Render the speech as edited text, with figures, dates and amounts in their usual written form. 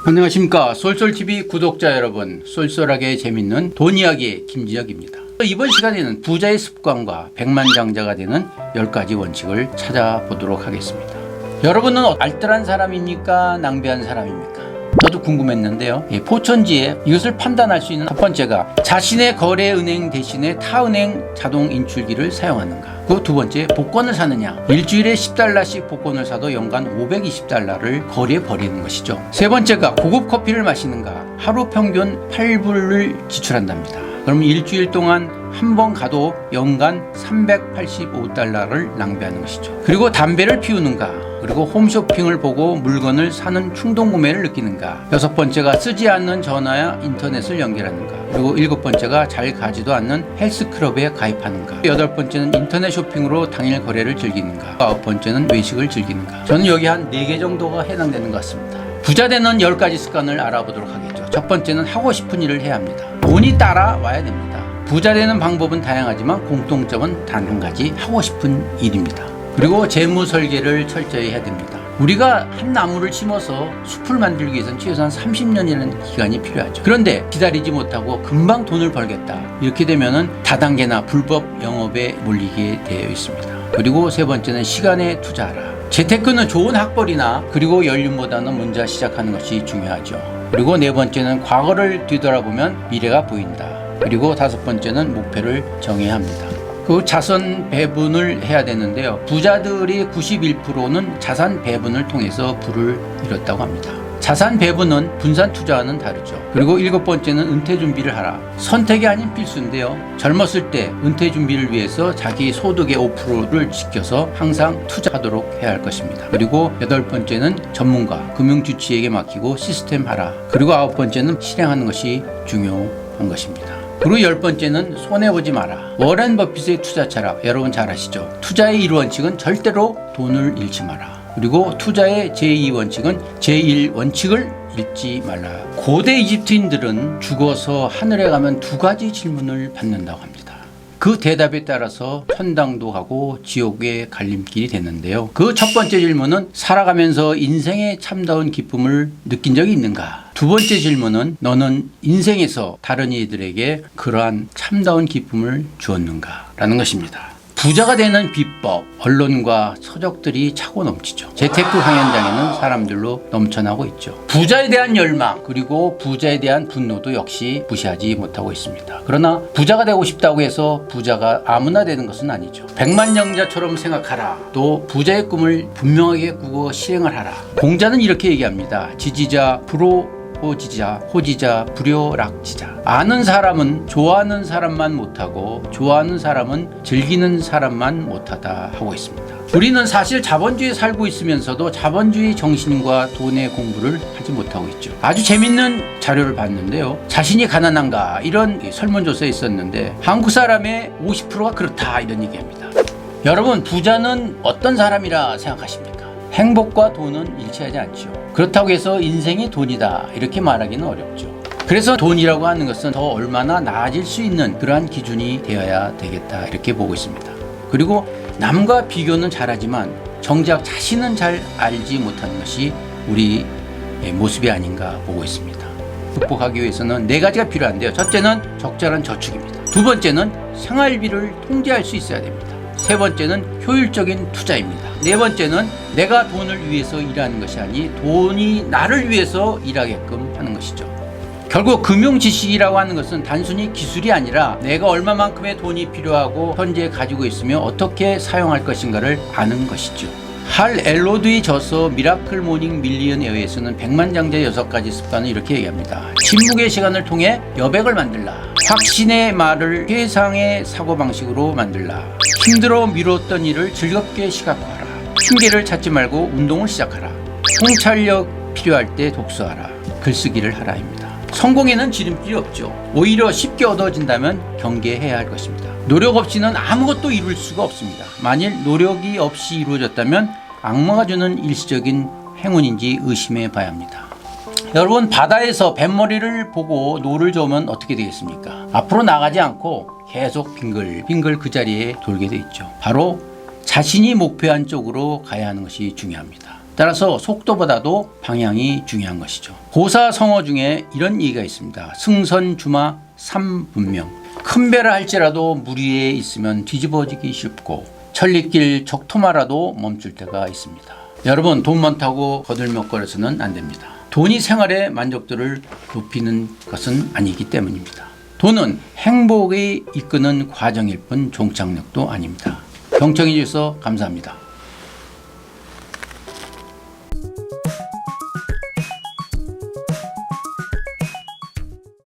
안녕하십니까. 쏠쏠TV 구독자 여러분, 쏠쏠하게 재밌는 돈 이야기의 김진혁입니다. 이번 시간에는 부자의 습관과 백만장자가 되는 10가지 원칙을 찾아보도록 하겠습니다. 여러분은 알뜰한 사람입니까? 낭비한 사람입니까? 저도 궁금했는데요. 포천지에 이것을 판단할 수 있는 첫 번째가 자신의 거래은행 대신에 타은행 자동 인출기를 사용하는가. 그 두 번째, 복권을 사느냐. 일주일에 10달러씩 복권을 사도 연간 520달러를 거리에 버리는 것이죠. 세 번째가 고급 커피를 마시는가. 하루 평균 8불을 지출한답니다. 그럼 일주일 동안 한 번 가도 연간 385달러를 낭비하는 것이죠. 그리고 담배를 피우는가. 그리고 홈쇼핑을 보고 물건을 사는 충동구매를 느끼는가. 여섯 번째가 쓰지 않는 전화야 인터넷을 연결하는가. 그리고 일곱 번째가 잘 가지도 않는 헬스클럽에 가입하는가. 여덟 번째는 인터넷 쇼핑으로 당일 거래를 즐기는가. 아홉 번째는 외식을 즐기는가. 저는 여기 한 4개 정도가 해당되는 것 같습니다. 부자 되는 10가지 습관을 알아보도록 하겠죠. 첫 번째는 하고 싶은 일을 해야 합니다. 돈이 따라와야 됩니다. 부자 되는 방법은 다양하지만 공통점은 단 한 가지, 하고 싶은 일입니다. 그리고 재무 설계를 철저히 해야 됩니다. 우리가 한 나무를 심어서 숲을 만들기 위해서는 최소한 30년이라는 기간이 필요하죠. 그런데 기다리지 못하고 금방 돈을 벌겠다. 이렇게 되면은 다단계나 불법 영업에 몰리게 되어 있습니다. 그리고 세 번째는 시간에 투자하라. 재테크는 좋은 학벌이나 그리고 연륜보다는 먼저 시작하는 것이 중요하죠. 그리고 네 번째는 과거를 뒤돌아보면 미래가 보인다. 그리고 다섯 번째는 목표를 정해야 합니다. 그 자산 배분을 해야 되는데요. 부자들이 91%는 자산 배분을 통해서 부를 이뤘다고 합니다. 자산 배분은 분산 투자와는 다르죠. 그리고 일곱 번째는 은퇴 준비를 하라. 선택이 아닌 필수인데요. 젊었을 때 은퇴 준비를 위해서 자기 소득의 5%를 지켜서 항상 투자하도록 해야 할 것입니다. 그리고 여덟 번째는 전문가, 금융주치에게 맡기고 시스템 하라. 그리고 아홉 번째는 실행하는 것이 중요한 것입니다. 그리고 열 번째는 손해보지 마라. 워렌 버핏의 투자 철학 여러분 잘 아시죠? 투자의 1원칙은 절대로 돈을 잃지 마라. 그리고 투자의 제2원칙은 제1원칙을 잃지 말라. 고대 이집트인들은 죽어서 하늘에 가면 2가지 질문을 받는다고 합니다. 그 대답에 따라서 천당도 가고 지옥의 갈림길이 됐는데요. 그 첫 번째 질문은 살아가면서 인생의 참다운 기쁨을 느낀 적이 있는가? 두 번째 질문은 너는 인생에서 다른 이들에게 그러한 참다운 기쁨을 주었는가? 라는 것입니다. 부자가 되는 비법, 언론과 서적들이 차고 넘치죠. 재테크 강연장에는 사람들로 넘쳐나고 있죠. 부자에 대한 열망, 그리고 부자에 대한 분노도 역시 무시하지 못하고 있습니다. 그러나 부자가 되고 싶다고 해서 부자가 아무나 되는 것은 아니죠. 백만장자처럼 생각하라. 또 부자의 꿈을 분명하게 꾸고 실행을 하라. 공자는 이렇게 얘기합니다. 지지자, 호지자, 호지자, 불효락지자. 아는 사람은 좋아하는 사람만 못하고 좋아하는 사람은 즐기는 사람만 못하다 하고 있습니다. 우리는 사실 자본주의에 살고 있으면서도 자본주의 정신과 돈의 공부를 하지 못하고 있죠. 아주 재밌는 자료를 봤는데요. 자신이 가난한가 이런 설문조사에 있었는데 한국 사람의 50%가 그렇다 이런 얘기합니다. 여러분, 부자는 어떤 사람이라 생각하십니까? 행복과 돈은 일치하지 않죠. 그렇다고 해서 인생이 돈이다 이렇게 말하기는 어렵죠. 그래서 돈이라고 하는 것은 더 얼마나 나아질 수 있는 그러한 기준이 되어야 되겠다 이렇게 보고 있습니다. 그리고 남과 비교는 잘하지만 정작 자신은 잘 알지 못하는 것이 우리 모습이 아닌가 보고 있습니다. 극복하기 위해서는 4가지가 필요한데요. 첫째는 적절한 저축입니다. 두 번째는 생활비를 통제할 수 있어야 됩니다. 세 번째는 효율적인 투자입니다. 네 번째는 내가 돈을 위해서 일하는 것이 아니 돈이 나를 위해서 일하게끔 하는 것이죠. 결국 금융 지식이라고 하는 것은 단순히 기술이 아니라 내가 얼마만큼의 돈이 필요하고 현재 가지고 있으며 어떻게 사용할 것인가를 아는 것이죠. 할 엘로드의 저서 미라클 모닝 밀리언웨어에서는 백만장자 6가지 습관을 이렇게 얘기합니다. 침묵의 시간을 통해 여백을 만들라. 확신의 말을 최상의 사고방식으로 만들라. 힘들어 미뤘던 일을 즐겁게 시각화하라. 핑계를 찾지 말고 운동을 시작하라. 통찰력 필요할 때 독서하라. 글쓰기를 하라입니다. 성공에는 지름길이 없죠. 오히려 쉽게 얻어진다면 경계해야 할 것입니다. 노력 없이는 아무것도 이룰 수가 없습니다. 만일 노력이 없이 이루어졌다면 악마가 주는 일시적인 행운인지 의심해 봐야 합니다. 여러분, 바다에서 뱃머리를 보고 노를 저으면 어떻게 되겠습니까? 앞으로 나가지 않고 계속 빙글빙글 그 자리에 돌게 돼 있죠. 바로 자신이 목표한 쪽으로 가야 하는 것이 중요합니다. 따라서 속도보다도 방향이 중요한 것이죠. 고사성어 중에 이런 얘기가 있습니다. 승선주마 삼분명. 큰 배를 할지라도 물 위에 있으면 뒤집어지기 쉽고 천리길 적토마라도 멈출 때가 있습니다. 여러분, 돈 많다고 거들먹거려서는 안 됩니다. 돈이 생활의 만족도를 높이는 것은 아니기 때문입니다. 돈은 행복이 이끄는 과정일 뿐 종착역도 아닙니다. 경청해 주셔서 감사합니다.